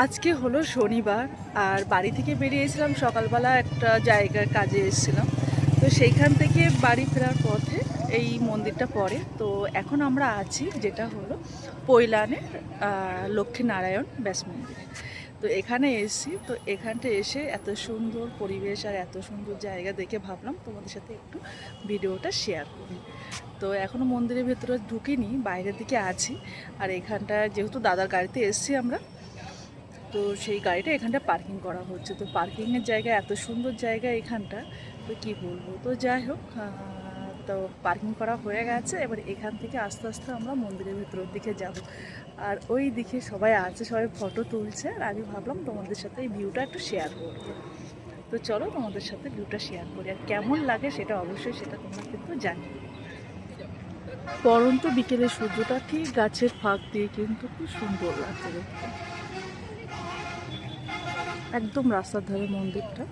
আজকে হলো শনিবার, আর বাড়ি থেকে বেরিয়েছিলাম সকালবেলা, একটা জায়গার কাজে এসেছিলাম। তো সেইখান থেকে বাড়ি ফেরার পথে এই মন্দিরটা পড়ে। তো এখন আমরা আছি যেটা হলো পৈলানে লক্ষ্মীনারায়ণ ব্যাস মন্দিরে। তো এখানে এসেছি, তো এখানটা এসে এত সুন্দর পরিবেশ আর এত সুন্দর জায়গা দেখে ভাবলাম তোমাদের সাথে একটু ভিডিওটা শেয়ার করি। তো এখনও মন্দিরের ভেতরে ঢুকিনি, বাইরের দিকে আছি। আর এখানটা যেহেতু দাদার গাড়িতে এসেছি আমরা, তো সেই গাড়িটা এখানটা পার্কিং করা হচ্ছে। তো পার্কিংয়ের জায়গা, এত সুন্দর জায়গা এখানটা, তো কী বলবো। তো যাই হোক, তো পার্কিং করা হয়ে গেছে। এবার এখান থেকে আস্তে আস্তে আমরা মন্দিরের ভেতরের দিকে যাব। আর ওই দিকে সবাই আছে, সবাই ফটো তুলছে। আর আমি ভাবলাম তোমাদের সাথে এই ভিউটা একটু শেয়ার করবো। তো চলো তোমাদের সাথে ভিউটা শেয়ার করি, আর কেমন লাগে সেটা অবশ্যই সেটা তোমরা কিন্তু জানিও। পরন্ত বিকেলে সূর্যটা ঠিক গাছের ফাঁক দিয়ে কিন্তু খুব সুন্দর লাগছে দেখতে। একদম রাস্তার ধারে মন্দিরটা।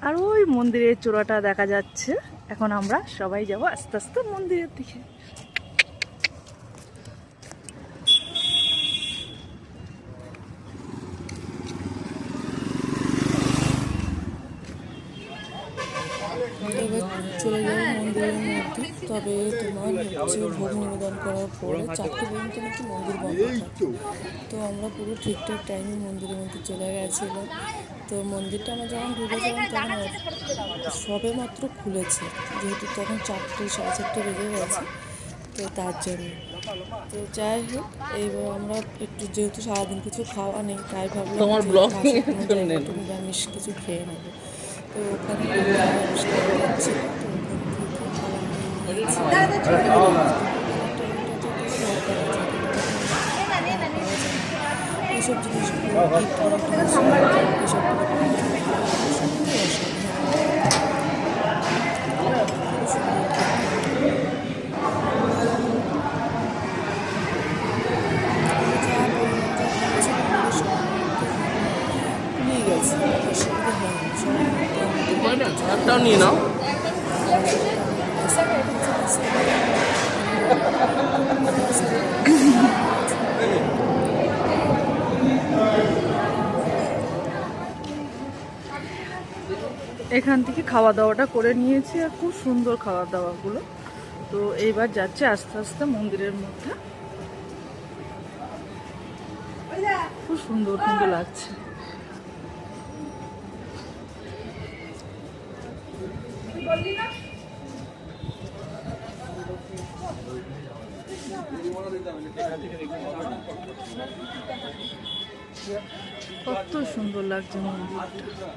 আর ওই মন্দিরের চূড়াটা দেখা যাচ্ছে। এখন আমরা সবাই যাব আস্তে আস্তে মন্দিরের দিকে। এবার চলে যাবো মন্দিরের মধ্যে। তবে তোমার হচ্ছে ভোগ নিবেদন করার পরে 4টে পর্যন্ত নাকি মন্দির বন্ধ থাকে। তো আমরা পুরো ঠিকঠাক টাইমে মন্দিরের মধ্যে চলে গেছিলাম। তো মন্দিরটা আমরা যখন ঢুকেছিলাম তখন সবে মাত্র খুলেছে, যেহেতু তখন 4টে 4:30 বেজে গেছে। তো তার জন্য তো যাই হোক, এইবার আমরা একটু যেহেতু সারাদিন কিছু খাওয়া নেই, তাই ভাবলাম তোমার ব্লগ একটু নিরামিষ কিছু খেয়ে নেবো। তো ওখানে নিরামিষ খাওয়া হচ্ছিল। তো ওখান থেকে খাওয়া নিয়ে এইসব জিনিসগুলো নিয়ে গেছে, অসুবিধা হয়নি। একটাও নিয়ে নাও। এখান থেকে খাওয়া দাওয়াটা করে নিয়েছি, আর খুব সুন্দর খাওয়া দাওয়াগুলো। তো এইবার যাচ্ছে আস্তে আস্তে মন্দিরের মধ্যে। খুব সুন্দর কিন্তু লাগছে। কত সুন্দর লাগছে মন্দিরটা।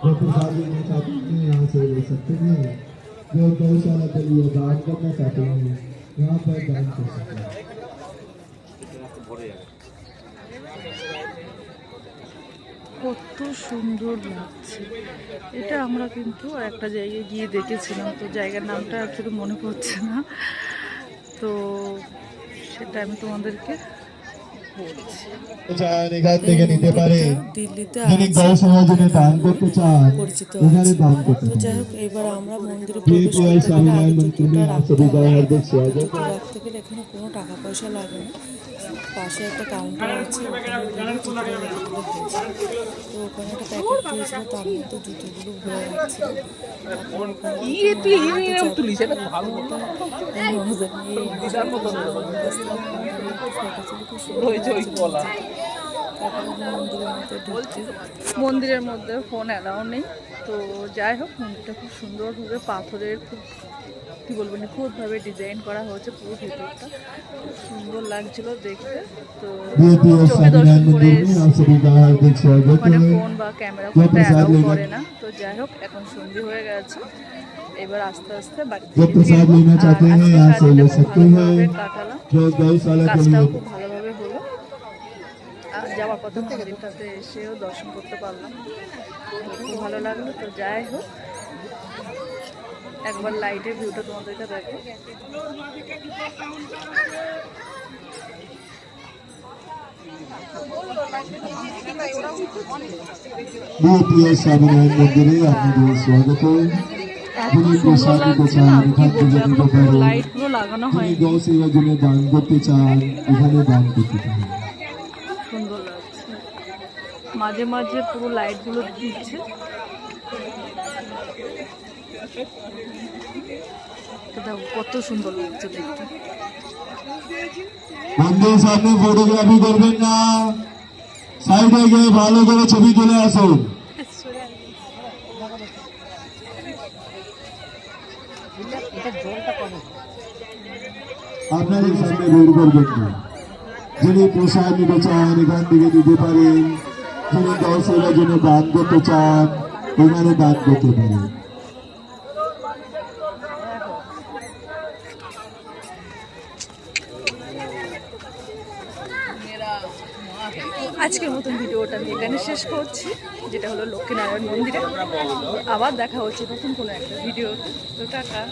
जो प्रसादी में चाहते हैं यहाँ से ले सकते हैं, जो गौशाला के लिए दान करना चाहते हैं यहाँ पर दान कर सकते हैं। কত সুন্দর লাগছে এটা। আমরা কিন্তু একটা জায়গায় গিয়ে দেখেছিলাম, তো জায়গার নামটা অ্যাকচুয়ালি মনে পড়ছে না। তো সেটা আমি তোমাদেরকে বলছি। দিল্লিতে পরিচিত আছে। তো যাই হোক, এবার আমরা মন্দিরে প্রবেশ করতে গেলে আগে জুতোটা রাখতে হবে। জুতো রাখতে গেলে এখানে কোনো টাকা পয়সা লাগে না, পাশে একটা কাউন্টার আছে, ওখানে গেলে জুতোটা রেখে দিলে হয়েছে। তো ওখানে একটা প্যাকেট দিয়েছিল, তার মধ্যে জুতোগুলো ভরে রাখছিল। তারপর ওখান মন্দিরের মধ্যে ফোন অ্যালাউ নেই। তো যাই হোক, মন্দিরটা খুব সুন্দরভাবে পাথরের, খুব কী বলবো, নিখুঁতভাবে ডিজাইন করা হয়েছে। পুরো ভেতরটা খুব সুন্দর লাগছিল দেখতে। তো চোখে দর্শন করে ওখানে ফোন বা ক্যামেরা ফোনটা অ্যালাউ করে না। তো যাই হোক, এখন সন্ধে হয়ে গেছে। এবার আস্তে আস্তে বাড়িতে ভালোভাবে কাটালাম, কাজটাও খুব ভালোভাবে হলো। আর যাওয়ার পথে মন্দিরটাতে এসেও দর্শন করতে পারলাম, খুব ভালো লাগলো। তো যাই হোক, একবার লাইটের ভিউটা তোমাদেরকে দেখো। प्रिय स्वामीनारायण मंदिरे আপনাদের স্বাগত। যিনি প্রসাদ দিতে চান এখান থেকে দিতে পারেন। লাইটগুলো লাগানো যিনি হয়, গো সেবার জন্য দান করতে চান এখানে দান করতে পারেন। সুন্দর লাগছে। মাঝে মাঝে পুরো লাইটগুলো দিচ্ছে। এটা কত সুন্দর লাগছে দেখতে। মন্দির সামনে ফটোগ্রাফি করবেন না, সাইডে গিয়ে ভালো করে ছবি তুলে আসুন। আপনাদের সামনে ভিড় করবেন না। যিনি প্রসাদ নিতে চান এখান থেকে দিতে পারেন। যিনি গো সেবার জন্য দান করতে চান এখানে দান করতে পারেন। আজকের মতন ভিডিওটা আমি এখানে শেষ করছি, যেটা হলো লক্ষ্মীনারায়ণ মন্দিরে। আবার দেখা হচ্ছে নতুন কোনো একটা ভিডিও। তো টাটা।